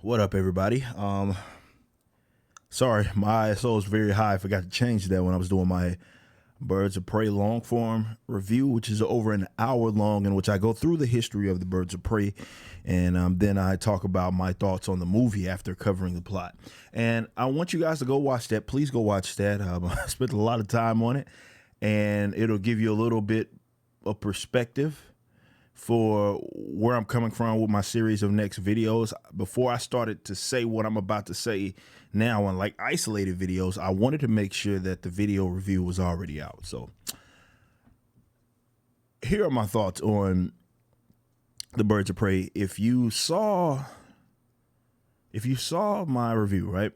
What up, everybody? Sorry, my ISO is very high. I forgot to change that when I was doing my Birds of Prey long form review, which is over an hour long, in which I go through the history of the Birds of Prey, and then I talk about my thoughts on the movie after covering the plot. And I want you guys to go watch that. Please go watch that. I spent a lot of time on it, and it'll give you a little bit of perspective for where I'm coming from with my series of next videos. Before I started to say what I'm about to say now on like isolated videos, I wanted to make sure that the video review was already out. So here are my thoughts on the Birds of Prey. If you saw my review, right?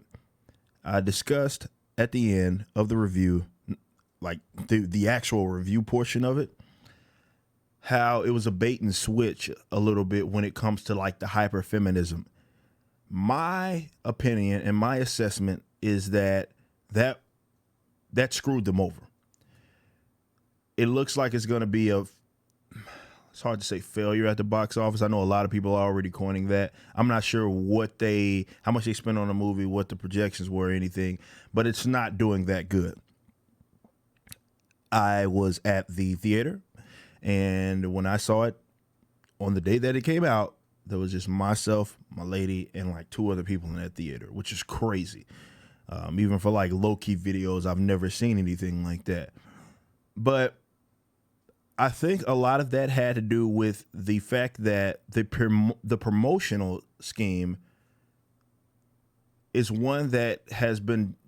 I discussed at the end of the review, like the actual review portion of it, how it was a bait and switch a little bit when it comes to like the hyper feminism. My opinion and my assessment is that screwed them over. It looks like it's going to be it's hard to say failure at the box office. I know a lot of people are already coining that. I'm not sure how much they spent on the movie, what the projections were, or anything, but it's not doing that good. I was at the theater, and when I saw it on the day that it came out, there was just myself, my lady, and like two other people in that theater, which is crazy. Even for like low-key videos, I've never seen anything like that. But I think a lot of that had to do with the fact that the promotional scheme is one that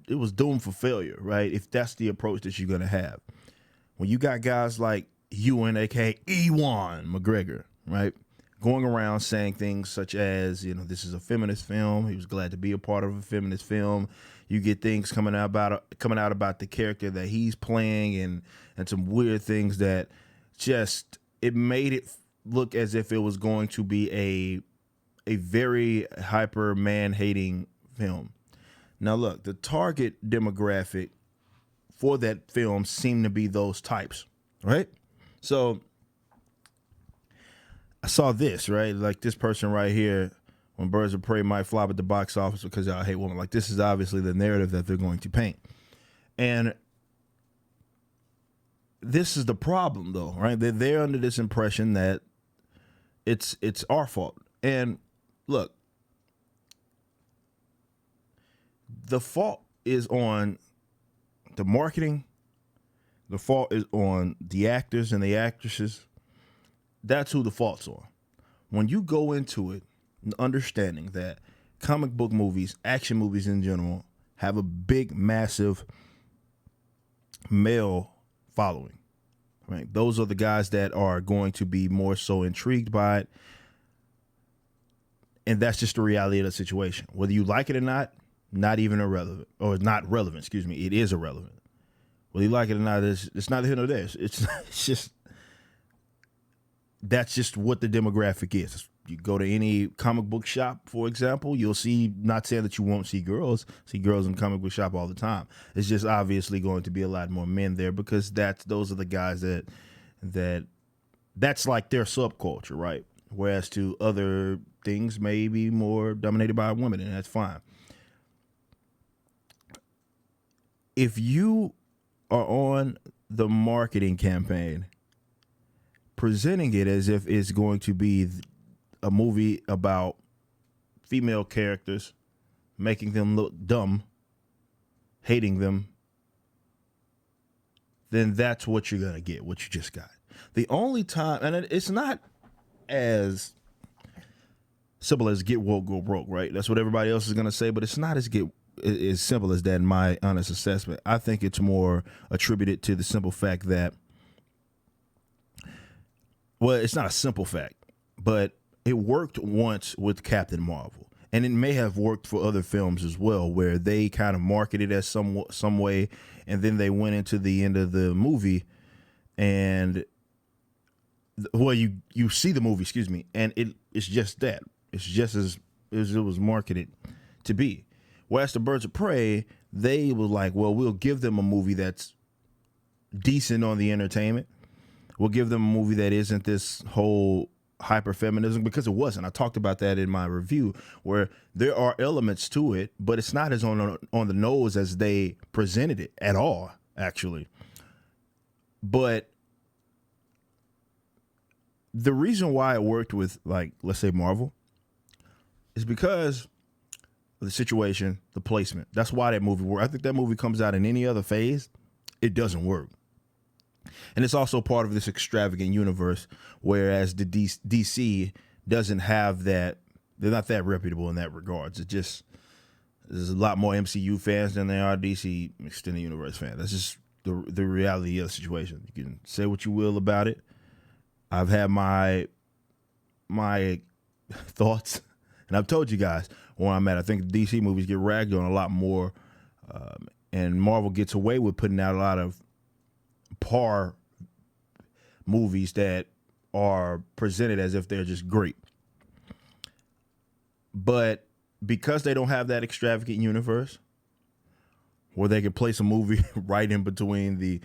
it was doomed for failure, right? If that's the approach that you're going to have. When you got guys like Ewan, aka Ewan McGregor, right, going around saying things such as, this is a feminist film. He was glad to be a part of a feminist film. You get things coming out about the character that he's playing, and some weird things that it made it look as if it was going to be a very hyper man hating film. Now look, the target demographic for that film seemed to be those types, right? So I saw this, right? Like this person right here, when Birds of Prey might flop at the box office because y'all hate women. Like, this is obviously the narrative that they're going to paint. And this is the problem, though, right? They're under this impression that it's our fault. And look, the fault is on the marketing. The fault is on the actors and the actresses. That's who the fault's on. When you go into it understanding that comic book movies, action movies in general, have a big, massive male following, right? Those are the guys that are going to be more so intrigued by it. And that's just the reality of the situation. Whether you like it or not even irrelevant, or not relevant, excuse me, it is irrelevant. Whether you like it or not, it's not here nor there. It's just, that's just what the demographic is. You go to any comic book shop, for example, you'll see, not saying that you won't see girls in comic book shop all the time. It's just obviously going to be a lot more men there, because those are the guys that's like their subculture, right? Whereas to other things may be more dominated by women, and that's fine. If you are on the marketing campaign presenting it as if it's going to be a movie about female characters, making them look dumb, hating them, then that's what you're going to get, what you just got. The only time, and it's not as simple as get woke, go broke, right? That's what everybody else is going to say, but it's not as simple as that in my honest assessment. I think it's more attributed to the simple fact that, well, it's not a simple fact, but it worked once with Captain Marvel, and it may have worked for other films as well, where they kind of marketed as some way, and then they went into the end of the movie, and you see the movie, excuse me, and it's just that. It's just as it was marketed to be. Whereas the Birds of Prey, they were like, well, we'll give them a movie that's decent on the entertainment. We'll give them a movie that isn't this whole hyper feminism, because it wasn't. I talked about that in my review, where there are elements to it, but it's not as on the nose as they presented it at all, actually. But the reason why it worked with, like, let's say Marvel, is because of the situation, the placement. That's why that movie worked. I think that movie comes out in any other phase, it doesn't work. And it's also part of this extravagant universe, whereas the DC doesn't have that. They're not that reputable in that regards. It just, there's a lot more MCU fans than there are DC Extended Universe fans. That's just the reality of the situation. You can say what you will about it. I've had my thoughts, and I've told you guys where I'm at. I think DC movies get ragged on a lot more, and Marvel gets away with putting out a lot of par movies that are presented as if they're just great. But because they don't have that extravagant universe where they can place a movie right in between the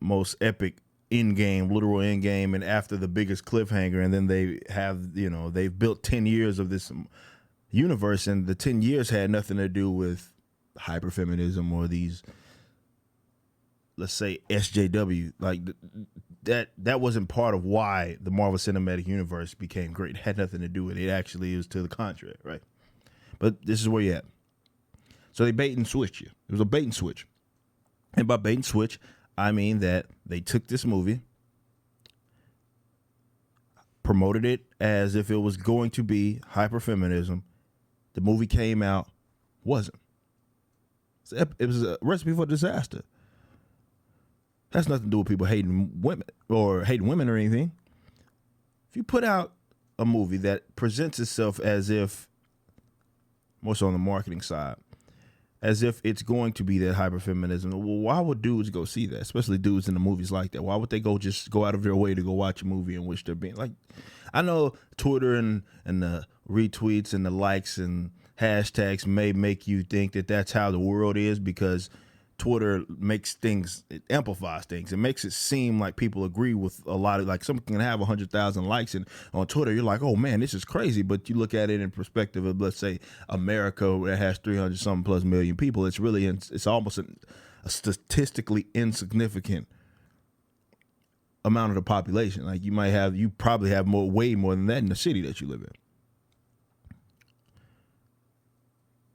most epic literal end game, and after the biggest cliffhanger, and then they have, they've built 10 years of this universe, and the 10 years had nothing to do with hyperfeminism or these, let's say, SJW. Like, that wasn't part of why the Marvel Cinematic Universe became great. It had nothing to do with it. Actually, it was to the contrary, right? But this is where you're at. So they bait and switch you. It was a bait and switch. And by bait and switch, I mean that they took this movie, promoted it as if it was going to be hyperfeminism. The movie came out, wasn't. It was a recipe for disaster. Has nothing to do with people hating women or anything. If you put out a movie that presents itself as if, more so on the marketing side, as if it's going to be that hyperfeminism, well, why would dudes go see that? Especially dudes in the movies like that. Why would they just go out of their way to go watch a movie in which they're being like? I know Twitter and the retweets and the likes and hashtags may make you think that that's how the world is, because Twitter makes things, it amplifies things. It makes it seem like people agree with a lot of, like, someone can have 100,000 likes, and on Twitter you're like, oh man, this is crazy. But you look at it in perspective of, let's say, America that has 300 something plus million people. It's really, it's almost a statistically insignificant amount of the population. Like, you probably have way more than that in the city that you live in.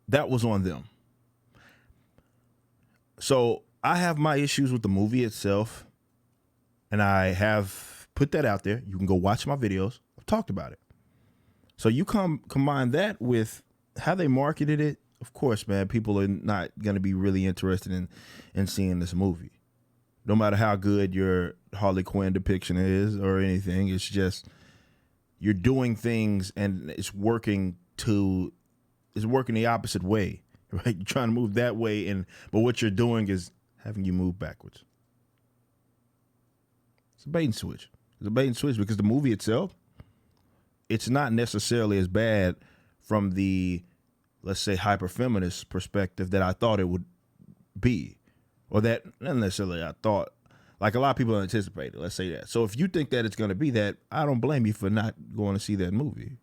That was on them. So I have my issues with the movie itself, and I have put that out there. You can go watch my videos. I've talked about it. So you combine that with how they marketed it. Of course, man, people are not going to be really interested in seeing this movie. No matter how good your Harley Quinn depiction is or anything, it's just, you're doing things and it's working the opposite way. Right, you're trying to move that way, but what you're doing is having you move backwards. It's a bait and switch. It's a bait and switch because the movie itself, it's not necessarily as bad from the, let's say, hyper-feminist perspective that I thought it would be, or that not necessarily I thought. Like, a lot of people anticipated. Let's say that. So if you think that it's going to be that, I don't blame you for not going to see that movie.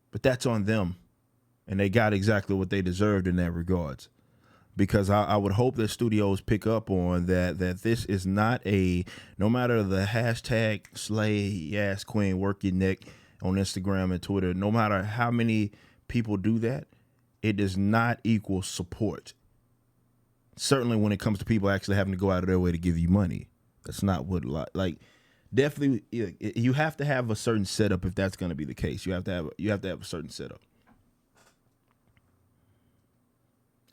But that's on them, and they got exactly what they deserved in that regards. Because I would hope that studios pick up on that this is not no matter the hashtag slay ass queen work your neck on Instagram and Twitter, no matter how many people do that, it does not equal support. Certainly when it comes to people actually having to go out of their way to give you money. That's not what, like, definitely, you have to have a certain setup if that's going to be the case. You have to have a certain setup,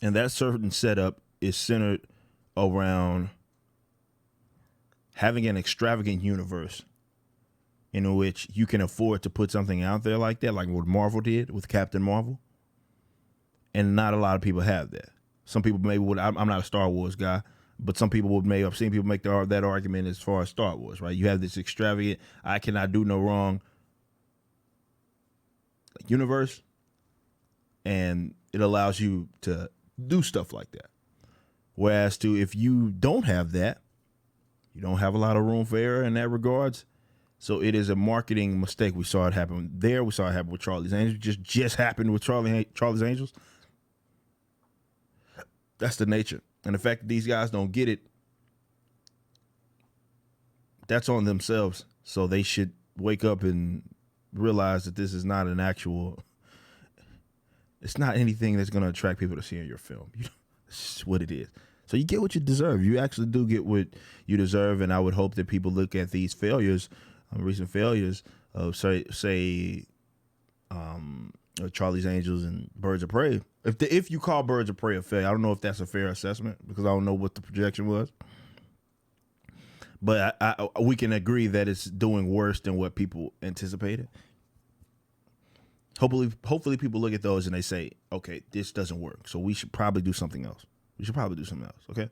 and that certain setup is centered around having an extravagant universe in which you can afford to put something out there like that, like what Marvel did with Captain Marvel. And not a lot of people have that. Some people maybe would. I'm not a Star Wars guy. But some people I've seen people make that argument as far as Star Wars, right? You have this extravagant, I cannot do no wrong universe, and it allows you to do stuff like that. Whereas if you don't have that, You don't have a lot of room for error in that regards. So it is a marketing mistake. We saw it happen there. We saw it happen with Charlie's Angels. Just happened with Charlie's Angels. That's the nature. And the fact that these guys don't get it, that's on themselves. So they should wake up and realize that this is not an actual, it's not anything that's going to attract people to seeing your film. It's just what it is. So you get what you deserve. You actually do get what you deserve. And I would hope that people look at these failures, recent failures of Charlie's Angels and Birds of Prey. If you call Birds of Prey a failure, I don't know if that's a fair assessment because I don't know what the projection was. But we can agree that it's doing worse than what people anticipated. Hopefully people look at those and they say, okay, this doesn't work, so we should probably do something else. Okay?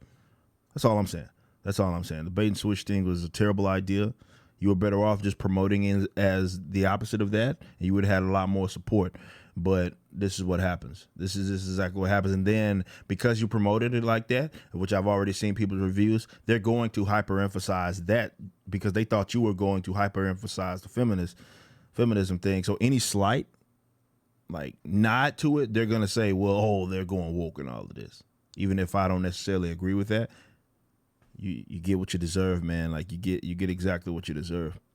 That's all I'm saying. The bait and switch thing was a terrible idea. You were better off just promoting it as the opposite of that, and you would have had a lot more support. But this is what happens. This is exactly what happens. And then because you promoted it like that, which I've already seen people's reviews, they're going to hyper-emphasize that because they thought you were going to hyper-emphasize the feminism thing. So any slight, like, nod to it, they're going to say, well, oh, they're going woke and all of this. Even if I don't necessarily agree with that, you get what you deserve, man. Like, you get exactly what you deserve.